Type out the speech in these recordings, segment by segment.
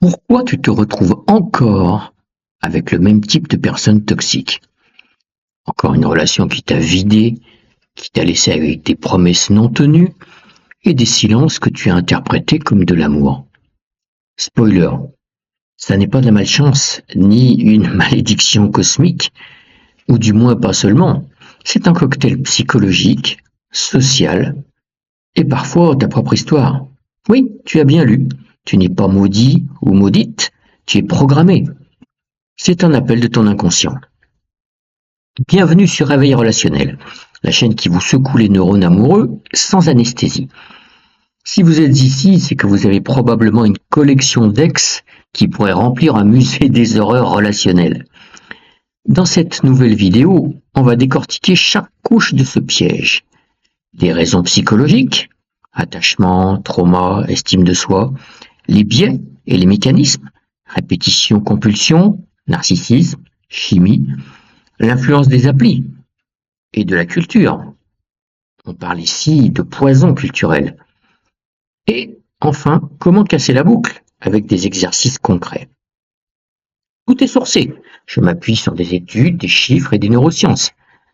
Pourquoi tu te retrouves encore avec le même type de personne toxique? Encore une relation qui t'a vidé, qui t'a laissé avec des promesses non tenues et des silences que tu as interprétés comme de l'amour. Spoiler, ça n'est pas de la malchance, ni une malédiction cosmique, ou du moins pas seulement. C'est un cocktail psychologique, social, et parfois ta propre histoire. Oui, tu as bien lu. Tu n'es pas maudit ou maudite, tu es programmé. C'est un appel de ton inconscient. Bienvenue sur Réveil Relationnel, la chaîne qui vous secoue les neurones amoureux sans anesthésie. Si vous êtes ici, c'est que vous avez probablement une collection d'ex qui pourrait remplir un musée des horreurs relationnelles. Dans cette nouvelle vidéo, on va décortiquer chaque couche de ce piège. Des raisons psychologiques, attachement, trauma, estime de soi, les biais et les mécanismes, répétition, compulsion, narcissisme, chimie, l'influence des applis et de la culture. On parle ici de poison culturel. Et enfin, comment casser la boucle avec des exercices concrets. Tout est sourcé. Je m'appuie sur des études, des chiffres et des neurosciences.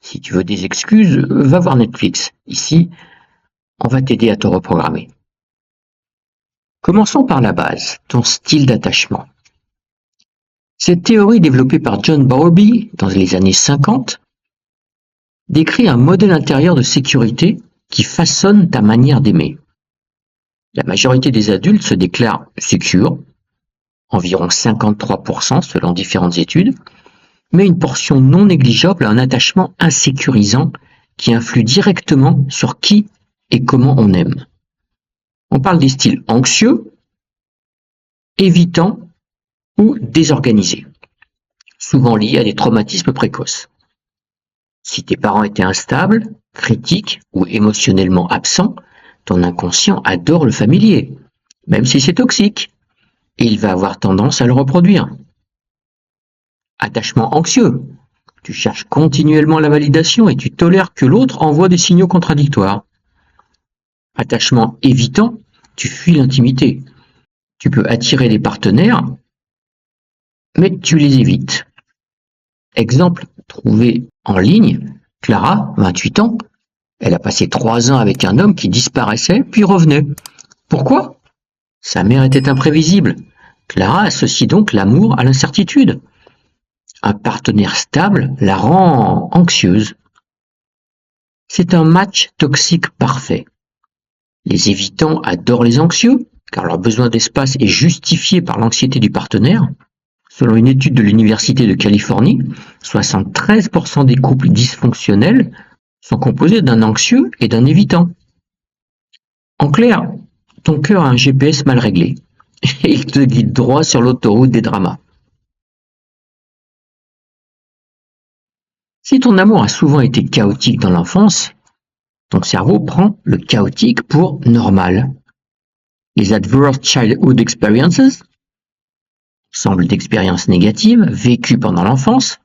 Si tu veux des excuses, va voir Netflix. Ici, on va t'aider à te reprogrammer. Commençons par la base, ton style d'attachement. Cette théorie développée par John Bowlby dans les années 50 décrit un modèle intérieur de sécurité qui façonne ta manière d'aimer. La majorité des adultes se déclarent sécures, environ 53% selon différentes études, mais une portion non négligeable a un attachement insécurisant qui influe directement sur qui et comment on aime. On parle des styles anxieux, évitants ou désorganisés, souvent liés à des traumatismes précoces. Si tes parents étaient instables, critiques ou émotionnellement absents, ton inconscient adore le familier, même si c'est toxique, et il va avoir tendance à le reproduire. Attachement anxieux. Tu cherches continuellement la validation et tu tolères que l'autre envoie des signaux contradictoires. Attachement évitant. Tu fuis l'intimité. Tu peux attirer des partenaires, mais tu les évites. Exemple trouvé en ligne, Clara, 28 ans, elle a passé 3 ans avec un homme qui disparaissait puis revenait. Pourquoi? Sa mère était imprévisible. Clara associe donc l'amour à l'incertitude. Un partenaire stable la rend anxieuse. C'est un match toxique parfait. Les évitants adorent les anxieux, car leur besoin d'espace est justifié par l'anxiété du partenaire. Selon une étude de l'Université de Californie, 73% des couples dysfonctionnels sont composés d'un anxieux et d'un évitant. En clair, ton cœur a un GPS mal réglé et il te guide droit sur l'autoroute des dramas. Si ton amour a souvent été chaotique dans l'enfance, ton cerveau prend le chaotique pour normal. Les adverse childhood experiences, ensemble d'expériences négatives vécues pendant l'enfance,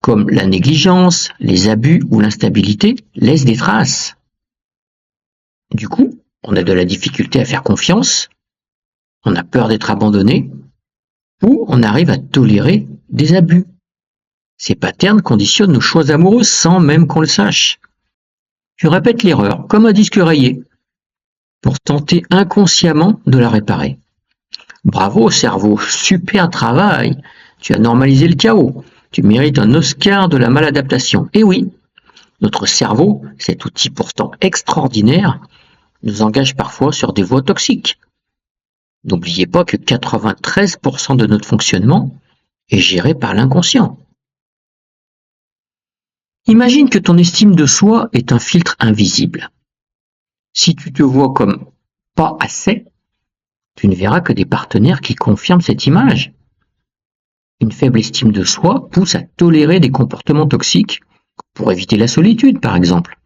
comme la négligence, les abus ou l'instabilité, laissent des traces. Du coup, on a de la difficulté à faire confiance, on a peur d'être abandonné, ou on arrive à tolérer des abus. Ces patterns conditionnent nos choix amoureux sans même qu'on le sache. Tu répètes l'erreur, comme un disque rayé, pour tenter inconsciemment de la réparer. Bravo cerveau, super travail, tu as normalisé le chaos, tu mérites un Oscar de la maladaptation. Et oui, notre cerveau, cet outil pourtant extraordinaire, nous engage parfois sur des voies toxiques. N'oubliez pas que 93% de notre fonctionnement est géré par l'inconscient. Imagine que ton estime de soi est un filtre invisible. Si tu te vois comme pas assez, tu ne verras que des partenaires qui confirment cette image. Une faible estime de soi pousse à tolérer des comportements toxiques pour éviter la solitude, par exemple.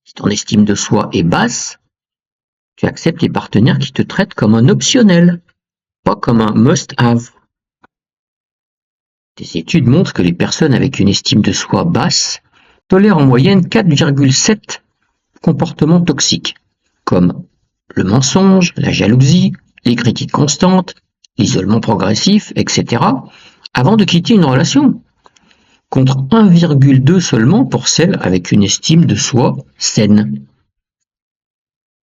Si ton estime de soi est basse, tu acceptes les partenaires qui te traitent comme un optionnel, pas comme un must-have. Des études montrent que les personnes avec une estime de soi basse tolèrent en moyenne 4,7 comportements toxiques, comme le mensonge, la jalousie, les critiques constantes, l'isolement progressif, etc., avant de quitter une relation, contre 1,2 seulement pour celles avec une estime de soi saine.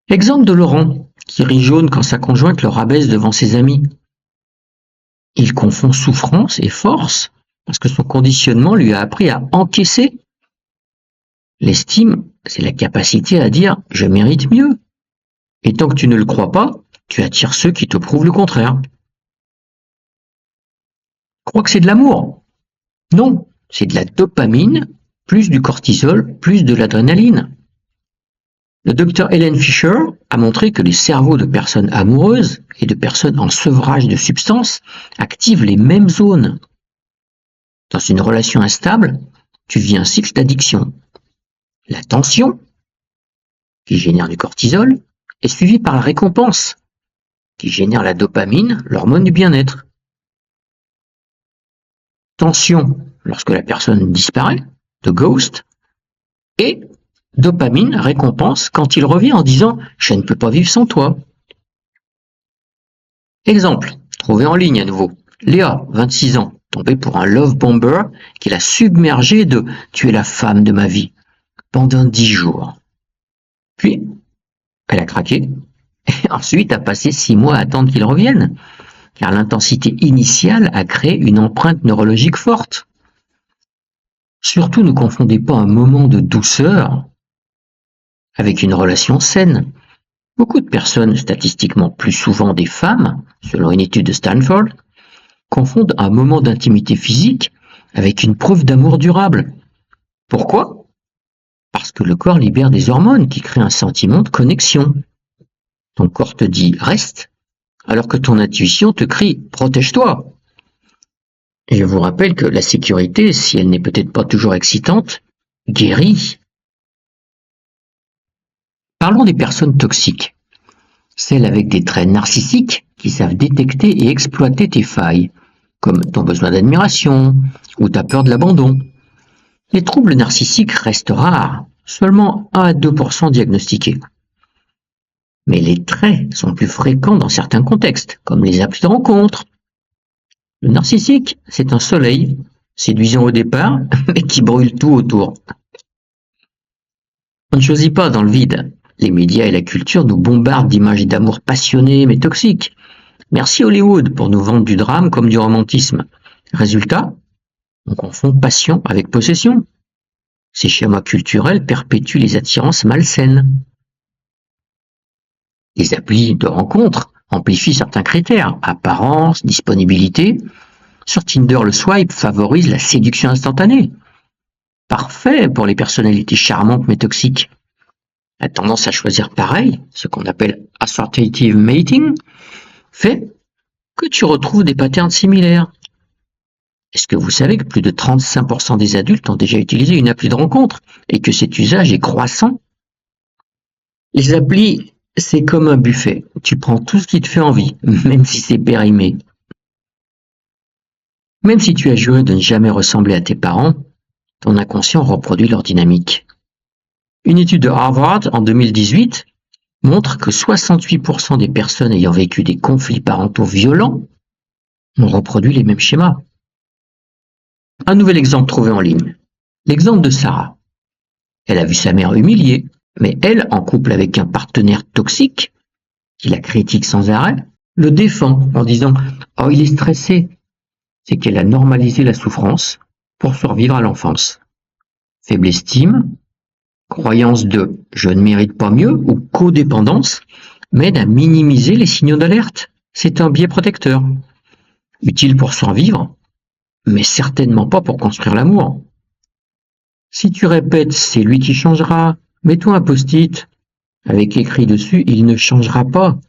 Exemple de Laurent, qui rit jaune quand sa conjointe le rabaisse devant ses amis. Il confond souffrance et force, parce que son conditionnement lui a appris à encaisser. L'estime, c'est la capacité à dire « je mérite mieux ». Et tant que tu ne le crois pas, tu attires ceux qui te prouvent le contraire. Crois que c'est de l'amour? Non, c'est de la dopamine, plus du cortisol, plus de l'adrénaline. Le docteur Helen Fisher a montré que les cerveaux de personnes amoureuses et de personnes en sevrage de substances activent les mêmes zones. Dans une relation instable, tu vis un cycle d'addiction. La tension, qui génère du cortisol, est suivie par la récompense, qui génère la dopamine, l'hormone du bien-être. Tension lorsque la personne disparaît, de ghost, et dopamine, récompense, quand il revient en disant « je ne peux pas vivre sans toi ». Exemple, trouvé en ligne à nouveau. Léa, 26 ans, tombée pour un love bomber qui l'a submergée de « tu es la femme de ma vie » pendant 10 jours. Puis, elle a craqué et ensuite a passé 6 mois à attendre qu'il revienne, car l'intensité initiale a créé une empreinte neurologique forte. Surtout, ne confondez pas un moment de douceur avec une relation saine. Beaucoup de personnes, statistiquement plus souvent des femmes, selon une étude de Stanford, confondent un moment d'intimité physique avec une preuve d'amour durable. Pourquoi? Parce que le corps libère des hormones qui créent un sentiment de connexion. Ton corps te dit « reste », alors que ton intuition te crie « protège-toi ». Et je vous rappelle que la sécurité, si elle n'est peut-être pas toujours excitante, guérit. Parlons des personnes toxiques, celles avec des traits narcissiques qui savent détecter et exploiter tes failles, comme ton besoin d'admiration ou ta peur de l'abandon. Les troubles narcissiques restent rares, seulement 1 à 2% diagnostiqués. Mais les traits sont plus fréquents dans certains contextes, comme les applis de rencontre. Le narcissique, c'est un soleil, séduisant au départ, mais qui brûle tout autour. On ne choisit pas dans le vide. Les médias et la culture nous bombardent d'images d'amour passionnées mais toxiques. Merci Hollywood pour nous vendre du drame comme du romantisme. Résultat, on confond passion avec possession. Ces schémas culturels perpétuent les attirances malsaines. Les applis de rencontre amplifient certains critères, apparence, disponibilité. Sur Tinder, le swipe favorise la séduction instantanée. Parfait pour les personnalités charmantes mais toxiques. La tendance à choisir pareil, ce qu'on appelle assortative mating, fait que tu retrouves des patterns similaires. Est-ce que vous savez que plus de 35% des adultes ont déjà utilisé une appli de rencontre et que cet usage est croissant? Les applis, c'est comme un buffet. Tu prends tout ce qui te fait envie, même si c'est périmé. Même si tu as juré de ne jamais ressembler à tes parents, ton inconscient reproduit leur dynamique. Une étude de Harvard en 2018 montre que 68% des personnes ayant vécu des conflits parentaux violents ont reproduit les mêmes schémas. Un nouvel exemple trouvé en ligne. L'exemple de Sarah. Elle a vu sa mère humiliée, mais elle, en couple avec un partenaire toxique, qui la critique sans arrêt, le défend en disant « Oh, il est stressé ». C'est qu'elle a normalisé la souffrance pour survivre à l'enfance. Faible estime, croyance de « je ne mérite pas mieux » ou codépendance m'aide à minimiser les signaux d'alerte. C'est un biais protecteur. Utile pour survivre, mais certainement pas pour construire l'amour. Si tu répètes « c'est lui qui changera », mets-toi un post-it avec écrit dessus « il ne changera pas ».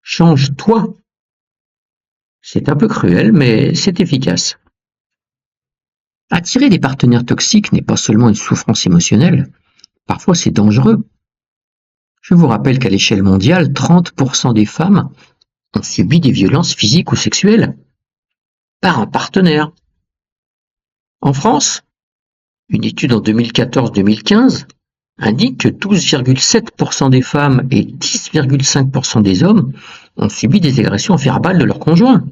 Change-toi. C'est un peu cruel, mais c'est efficace. Attirer des partenaires toxiques n'est pas seulement une souffrance émotionnelle, parfois c'est dangereux. Je vous rappelle qu'à l'échelle mondiale, 30% des femmes ont subi des violences physiques ou sexuelles par un partenaire. En France, une étude en 2014-2015 indique que 12,7% des femmes et 10,5% des hommes ont subi des agressions verbales de leur conjoint.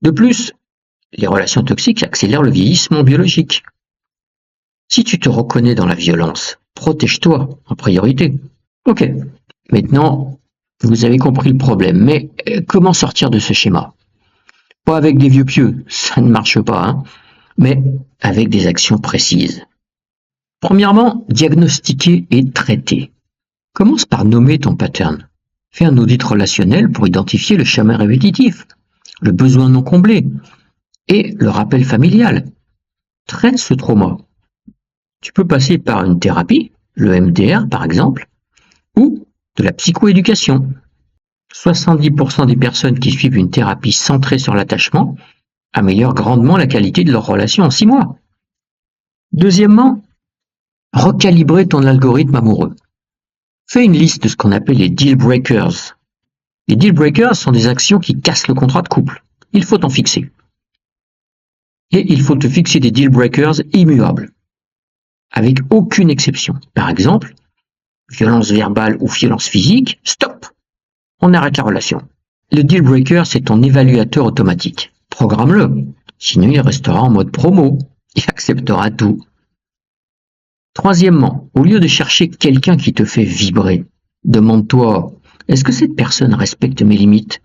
De plus, les relations toxiques accélèrent le vieillissement biologique. Si tu te reconnais dans la violence, protège-toi en priorité. Ok, maintenant, vous avez compris le problème, mais comment sortir de ce schéma? Pas avec des vieux pieux, ça ne marche pas, hein, mais avec des actions précises. Premièrement, diagnostiquer et traiter. Commence par nommer ton pattern. Fais un audit relationnel pour identifier le schéma répétitif, le besoin non comblé et le rappel familial. Traite ce trauma. Tu peux passer par une thérapie, le MDR par exemple, ou de la psychoéducation. 70% des personnes qui suivent une thérapie centrée sur l'attachement améliorent grandement la qualité de leur relation en 6 mois. Deuxièmement, recalibrer ton algorithme amoureux. Fais une liste de ce qu'on appelle les deal breakers. Les deal breakers sont des actions qui cassent le contrat de couple. Il faut t'en fixer. Et il faut te fixer des deal breakers immuables, avec aucune exception. Par exemple, violence verbale ou violence physique, stop! On arrête la relation. Le deal breaker, c'est ton évaluateur automatique. Programme-le, sinon il restera en mode promo. Il acceptera tout. Troisièmement, au lieu de chercher quelqu'un qui te fait vibrer, demande-toi, est-ce que cette personne respecte mes limites?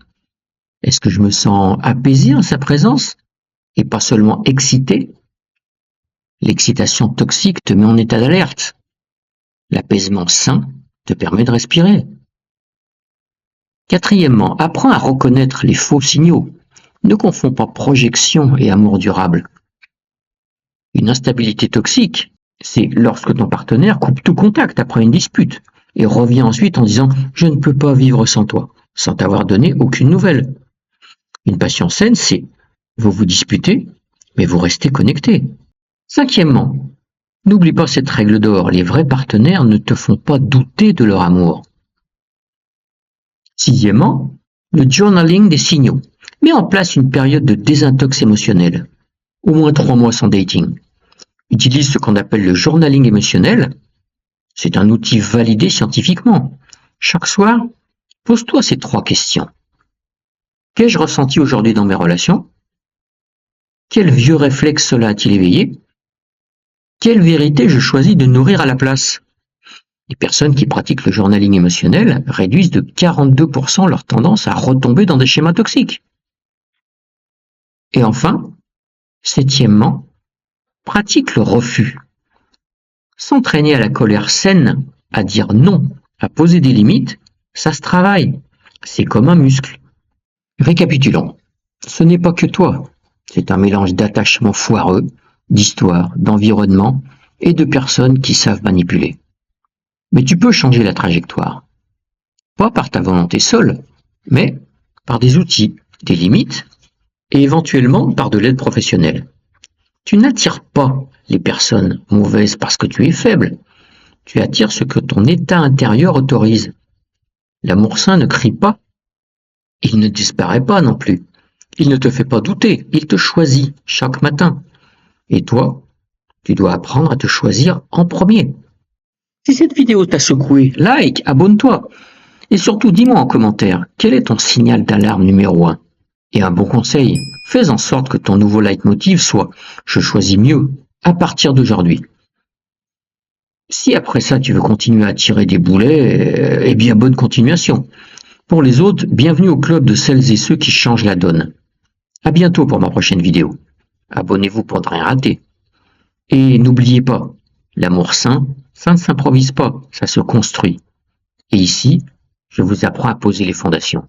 Est-ce que je me sens apaisé en sa présence et pas seulement excité? L'excitation toxique te met en état d'alerte. L'apaisement sain te permet de respirer. Quatrièmement, apprends à reconnaître les faux signaux. Ne confonds pas projection et amour durable. Une instabilité toxique, c'est lorsque ton partenaire coupe tout contact après une dispute et revient ensuite en disant « je ne peux pas vivre sans toi », sans t'avoir donné aucune nouvelle. Une passion saine, c'est vous vous disputez, mais vous restez connectés. Cinquièmement, n'oublie pas cette règle d'or, les vrais partenaires ne te font pas douter de leur amour. Sixièmement, le journaling des signaux. Mets en place une période de désintox émotionnelle, au moins 3 mois sans dating. Utilise ce qu'on appelle le journaling émotionnel. C'est un outil validé scientifiquement. Chaque soir, pose-toi ces 3 questions. Qu'ai-je ressenti aujourd'hui dans mes relations? Quel vieux réflexe cela a-t-il éveillé? Quelle vérité je choisis de nourrir à la place? Les personnes qui pratiquent le journaling émotionnel réduisent de 42% leur tendance à retomber dans des schémas toxiques. Et enfin, septièmement, pratique le refus. S'entraîner à la colère saine, à dire non, à poser des limites, ça se travaille. C'est comme un muscle. Récapitulons. Ce n'est pas que toi. C'est un mélange d'attachements foireux, d'histoires, d'environnement et de personnes qui savent manipuler. Mais tu peux changer la trajectoire. Pas par ta volonté seule, mais par des outils, des limites et éventuellement par de l'aide professionnelle. Tu n'attires pas les personnes mauvaises parce que tu es faible. Tu attires ce que ton état intérieur autorise. L'amour sain ne crie pas. Il ne disparaît pas non plus. Il ne te fait pas douter. Il te choisit chaque matin. Et toi, tu dois apprendre à te choisir en premier. Si cette vidéo t'a secoué, like, abonne-toi. Et surtout, dis-moi en commentaire, quel est ton signal d'alarme numéro 1? Et un bon conseil, fais en sorte que ton nouveau leitmotiv soit « Je choisis mieux » à partir d'aujourd'hui. Si après ça tu veux continuer à tirer des boulets, eh bien bonne continuation. Pour les autres, bienvenue au club de celles et ceux qui changent la donne. À bientôt pour ma prochaine vidéo. Abonnez-vous pour ne rien rater. Et n'oubliez pas, l'amour sain, ça ne s'improvise pas, ça se construit. Et ici, je vous apprends à poser les fondations.